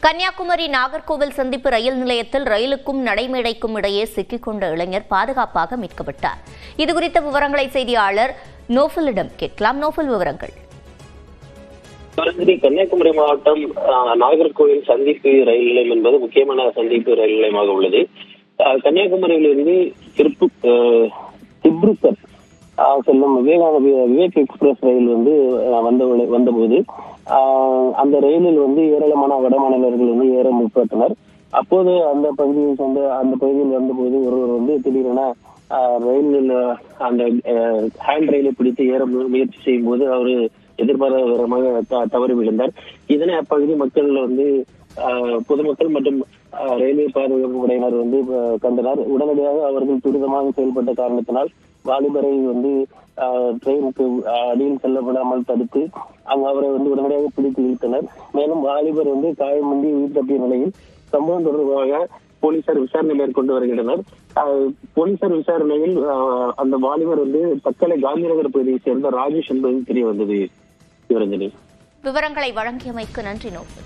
கன்னியாகுமரி நாகர்கோவில் சந்திப்பு ரயில் நிலையத்தில் ரயிலுக்கும் நடைமேடைக்கும் இடையே சிக்கிக்கொண்ட இளைஞர் பாதுகாப்பாக மீட்கப்பட்டார். இதுகுறித்த விவரங்களை செய்தியாளர் நோஃபலிடம் கேட்கலாம். நோஃபல், விவரங்கள். கன்னியாகுமரி மாவட்டம் நாகர்கோவில் சந்திப்பு ரயில் நிலையம் என்பது முக்கியமான சந்திப்பு ரயில் நிலையமாக உள்ளது. கன்னியாகுமரியிலிருந்து திப்ருகர் செல்லும் விவேக் எக்ஸ்பிரஸ் ரயில் வந்தபோது அந்த ரயிலில் ஏராளமான வடமாநிலர்கள் ஏற முற்பட்டனர். அப்போது அந்த பகுதியில் வந்தபோது ஒருவர் திடீரென ரயிலில் அந்த ஹேண்ட் ரயிலை பிடித்து ஏற முயற்சி செய்யும் போது அவரு எதிர்பாராத விதமாக தவறி விழுந்தார். இதனை அப்பகுதி மக்கள் பொதுமக்கள் மற்றும் ரயில்வே பாதுகாப்பு படையினர் கண்டனர். உடனடியாக அவர்கள் துரிதமாக செயல்பட்ட காரணத்தினால் வாலிபரை ட்ரெயினுக்கு அடியில் செல்லப்படாமல் தடுத்து அவரை உடனடியாக பிடித்து இழுத்தனர். மேலும் வாலிபர் காயமின்றி உயிர் தப்பிய நிலையில் சம்பவம் தொடர்பாக போலீசார் விசாரணை மேற்கொண்டு வருகின்றனர். போலீசார் விசாரணையில் அந்த வாலிபர் தக்கலை காந்திநகர் பகுதியை சேர்ந்த ராஜேஷ் என்பது தெரிய வந்தது. விவரங்களை வழங்கியமைக்கு நன்றி நோக்கு.